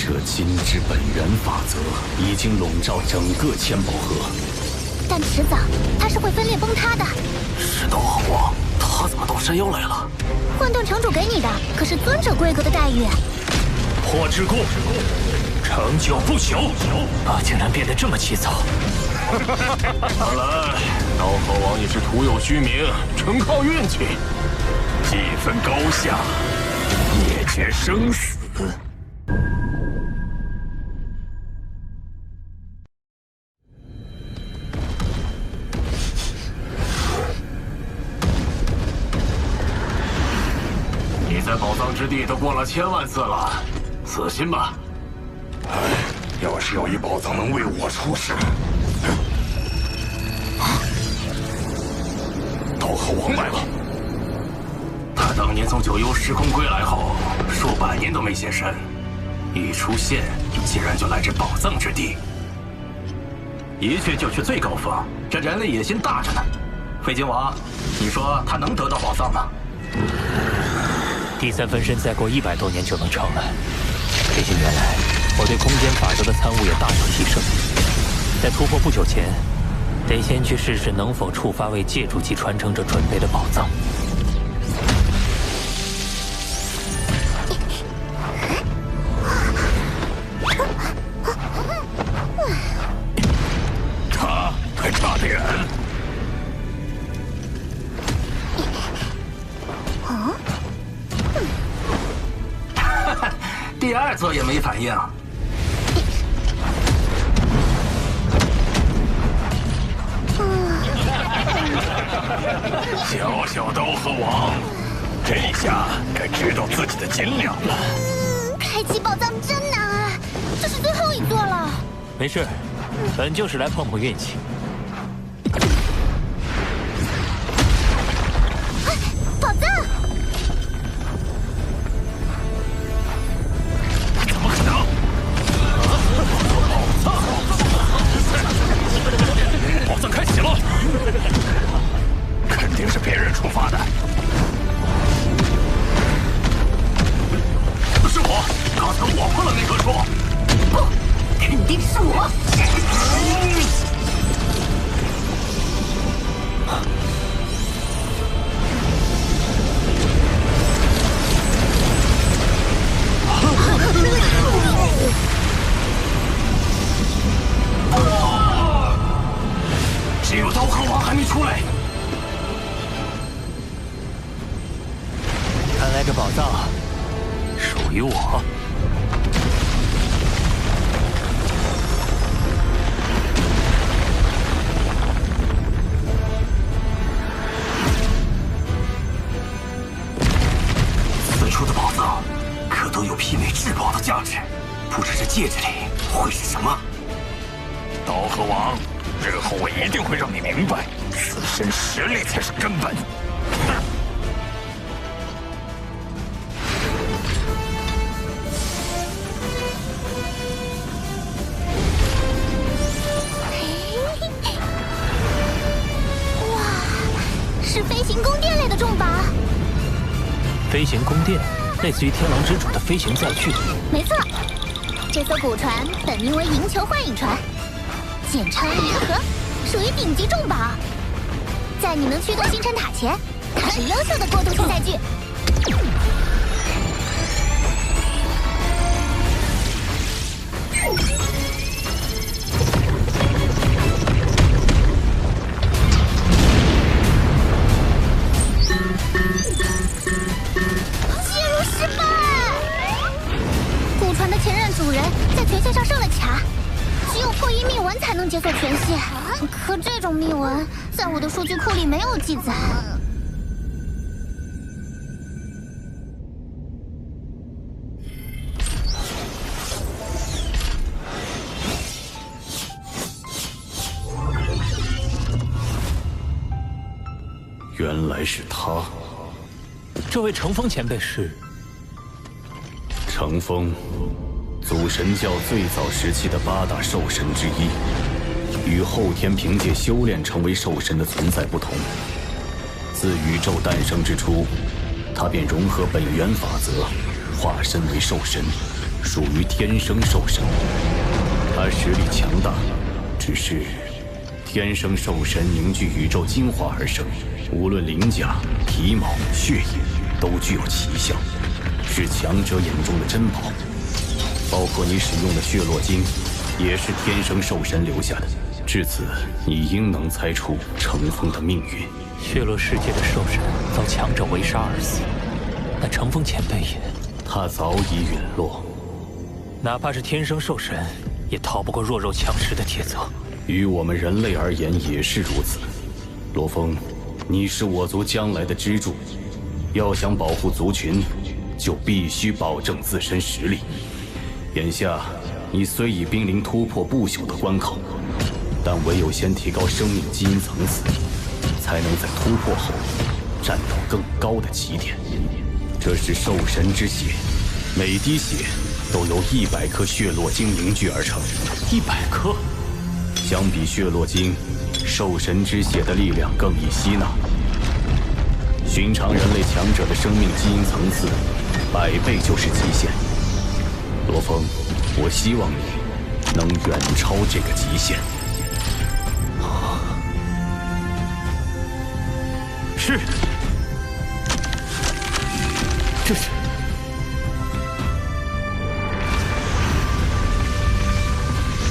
这金之本源法则已经笼罩整个千宝河，但迟早它是会分裂崩塌的。是斗河王，他怎么到山腰来了？混沌城主给你的可是尊者规格的待遇。破之故，长久不朽，竟然变得这么急躁。看来刀河王也是徒有虚名，纯靠运气。既分高下，也决生死。你在宝藏之地都过了1000万次了，死心吧。要是有一宝藏能为我出世，刀河王来了。他当年从九幽时空归来后，数百年都没现身，一出现竟然就来至宝藏之地，一去就去最高峰，这人类野心大着呢。飞金王，你说他能得到宝藏吗？第三分身再过100多年就能成了。这些年来，我对空间法则的参悟也大有提升。在突破不久前，得先去试试能否触发为借助级传承者准备的宝藏。他还差点。第2座也没反应。小小刀河王，这下该知道自己的斤两了。开启宝藏真难啊，这是最后一座了。没事，本就是来碰碰运气。宝藏！怎么可能？宝藏开启了，肯定是别人触发的。是我，刚才我碰了那棵树。不，肯定是我。只有刀河王还没出来。看来这宝藏属于我。此处的宝藏可都有媲美至宝的价值，不知这戒指里会是什么？刀河王，日后我一定会让你明白，自身实力才是根本。哇，是飞行宫殿类的重宝。飞行宫殿，类似于天狼之主的飞行载具。没错，这艘古船本名为银球幻影船，简称银河，属于顶级重宝。在你能驱动星辰塔前，它是优秀的过渡性载具。进入失败。古船的前任主人在权限上设了卡，只有破译密文才能解锁权限。可这种密文在我的数据库里没有记载。原来是他。这位乘风前辈是？乘风，祖神教最早时期的8大兽神之一，与后天凭借修炼成为兽神的存在不同。自宇宙诞生之初，他便融合本源法则，化身为兽神，属于天生兽神，他实力强大，只是天生兽神凝聚宇宙精华而生，无论鳞甲、皮毛、血液，都具有奇效，是强者眼中的珍宝。包括你使用的血络晶，也是天生兽神留下的。至此，你应能猜出乘风的命运。血落世界的兽神遭强者围杀而死，那乘风前辈也……他早已陨落。哪怕是天生兽神，也逃不过弱肉强食的铁则。于我们人类而言也是如此。罗峰，你是我族将来的支柱，要想保护族群，就必须保证自身实力。眼下，你虽已濒临突破不朽的关口，但唯有先提高生命基因层次，才能在突破后站到更高的起点。这是兽神之血，每滴血都由100颗血络晶凝聚而成。100颗。相比血络晶，兽神之血的力量更易吸纳。寻常人类强者的生命基因层次，100倍就是极限。罗峰，我希望你能远超这个极限。是。这是。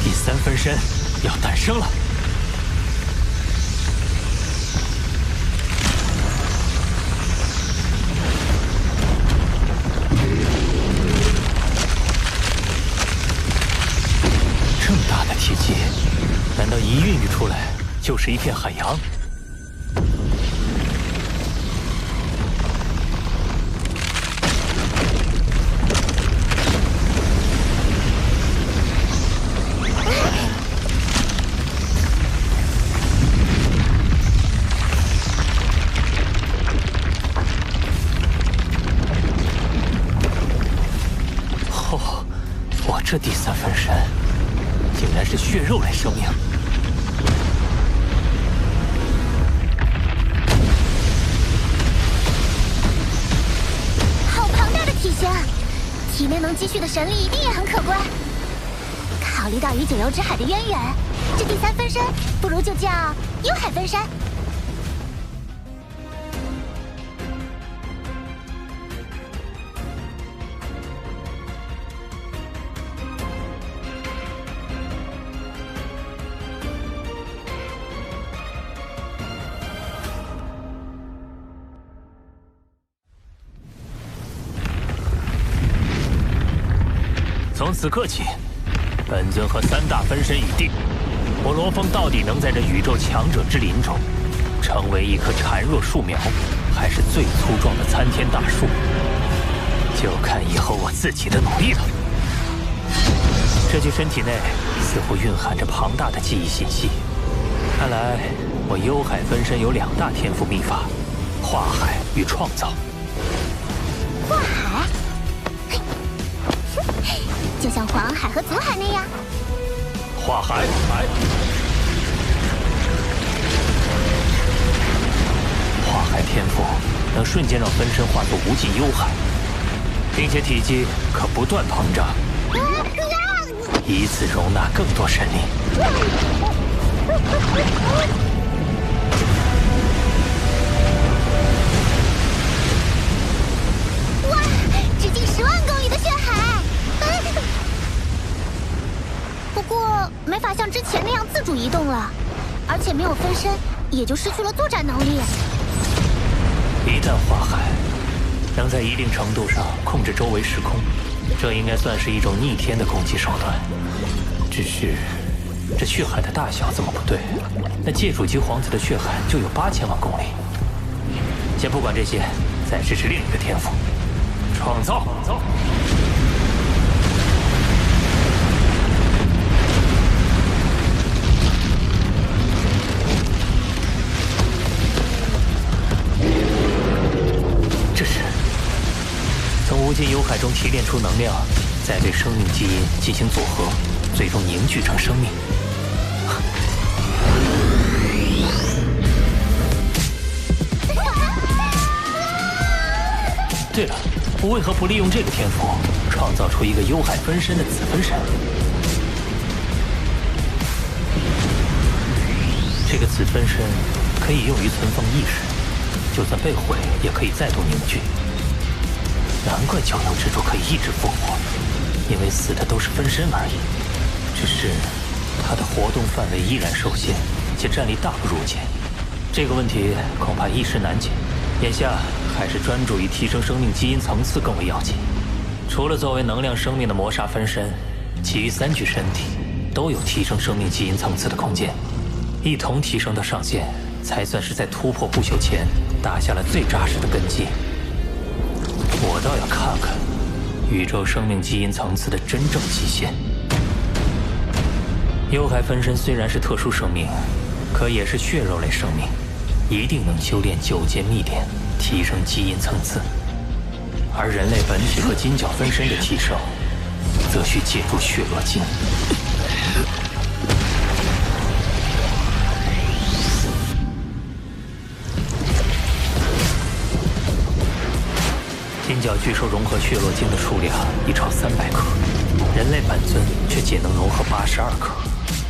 第3分身要诞生了。这么大的体积，难道一孕育出来就是一片海洋？这第3分身竟然是血肉类生命，好庞大的体型，体内能积蓄的神力一定也很可观。考虑到与九幽之海的渊源，这第3分身不如就叫幽海分身。从此刻起，本尊和3大分身已定。我罗峰到底能在这宇宙强者之林中，成为一棵孱弱树苗，还是最粗壮的参天大树，就看以后我自己的努力了。这具身体内似乎蕴含着庞大的记忆信息，看来我幽海分身有2大天赋秘法：化海与创造。化海？就像黄海和祖海那样。化海，化海天赋能瞬间让分身化作无尽幽海，并且体积可不断膨胀，依次容纳更多神力。哇！直径10万公里的血海！不过没法像之前那样自主移动了，而且没有分身，也就失去了作战能力。一旦化海，能在一定程度上控制周围时空，这应该算是一种逆天的攻击手段。只是这血海的大小怎么不对？那界主级皇子的血海就有8000万公里。先不管这些，再试试另一个天赋：创造。这是从无尽幽海中提炼出能量，再对生命基因进行组合，最终凝聚成生命。对了，我为何不利用这个天赋创创造出一个幽海分身的子分身。这个子分身可以用于存放意识，就算被毁也可以再度凝聚。难怪九幽之柱可以一直复活，因为死的都是分身而已。只是它的活动范围依然受限，且战力大不如前。这个问题恐怕一时难解。眼下还是专注于提升生命基因层次更为要紧。除了作为能量生命的魔煞分身，其余3具身体都有提升生命基因层次的空间，一同提升到上限，才算是在突破不朽前打下了最扎实的根基。我倒要看看宇宙生命基因层次的真正极限。幽海分身虽然是特殊生命，可也是血肉类生命，一定能修炼9阶秘典，提升基因层次。而人类本体和金角分身的提升，则需借助血络晶。金角巨兽融合血络晶的数量已超300克，人类本尊却仅能融合82克。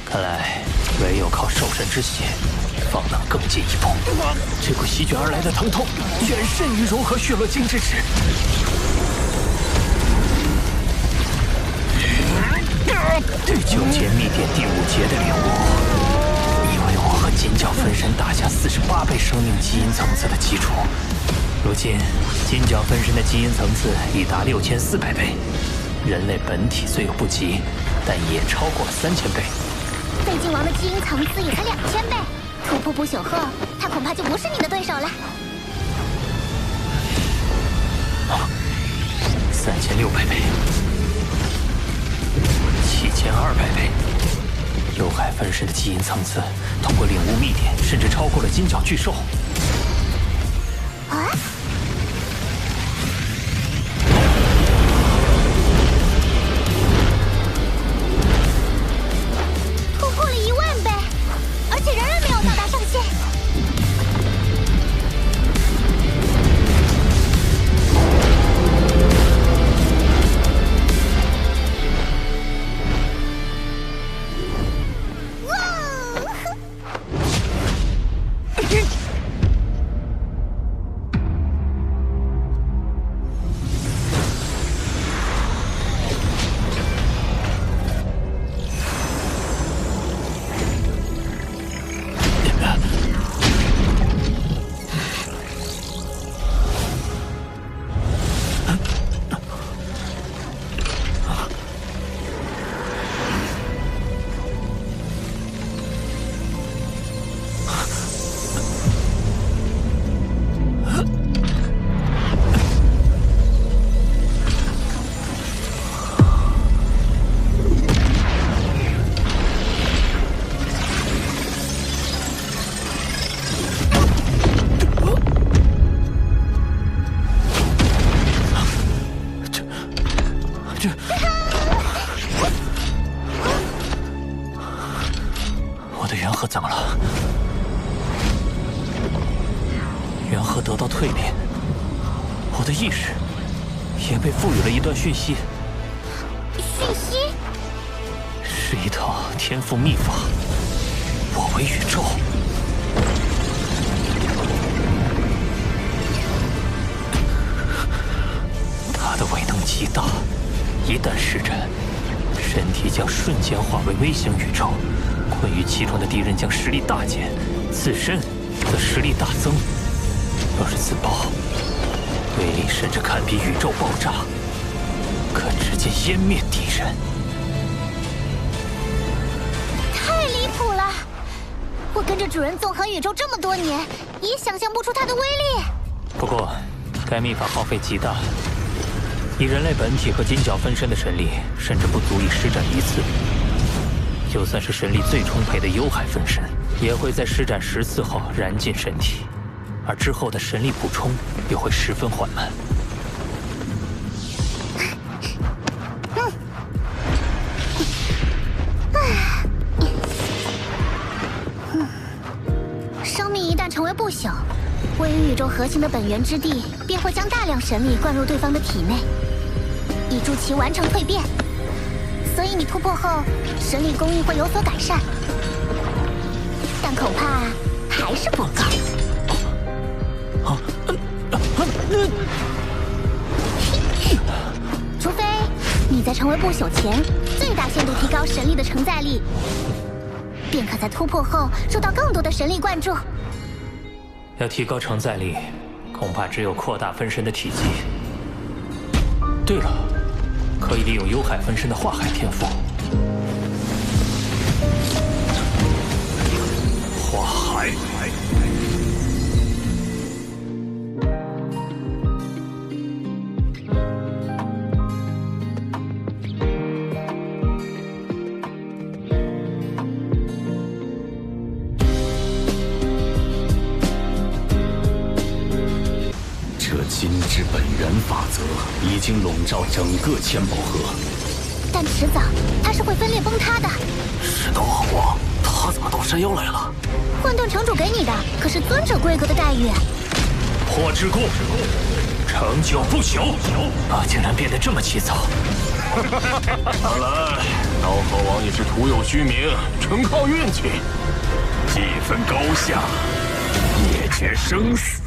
看来唯有靠兽神之血，方能更进一步。这股席卷而来的疼痛，远甚于融合血络晶之时。对9阶秘典第5节的领悟，已为我和金角分身打下48倍生命基因层次的基础。如今，金角分身的基因层次已达6400倍，人类本体虽有不及，但也超过了3000倍。废镜王的基因层次也才2000倍，突破不朽后，他恐怕就不是你的对手了。3600倍，7200倍，幽海分身的基因层次，通过领悟秘典，甚至超过了金角巨兽。啊！突破了10000倍，而且仍然没有到达上限。我的元核怎么了？元核得到蜕变，我的意识也被赋予了一段讯息。讯息是一套天赋秘法。我为宇宙。它的威能极大，一旦施展，身体将瞬间化为微型宇宙，困于其中的敌人将实力大减，自身则实力大增。若是自爆，威力甚至堪比宇宙爆炸，可直接湮灭敌人。太离谱了！我跟着主人纵横宇宙这么多年，也想象不出它的威力。不过，该秘法耗费极大，以人类本体和金角分身的神力，甚至不足以施展一次。就算是神力最充沛的幽海分身，也会在施展10次后燃尽身体，而之后的神力补充又会十分缓慢。生命一旦成为不朽，位于宇宙核心的本源之地便会将大量神力灌入对方的体内。以助其完成蜕变。所以你突破后，神力供应会有所改善，但恐怕还是不够。除非你在成为不朽前，最大限度提高神力的承载力，便可在突破后受到更多的神力灌注。要提高承载力，恐怕只有扩大分身的体积。对了，可以利用幽海分身的化海天赋。化海。金之本源法则已经笼罩整个千宝河，但迟早它是会分裂崩塌的。是刀和王，他怎么到山腰来了？混沌城主给你的可是尊者规格的待遇。破之故，成就不朽。竟然变得这么急躁。看来刀和王也是徒有虚名，纯靠运气。既分高下，灭绝生死。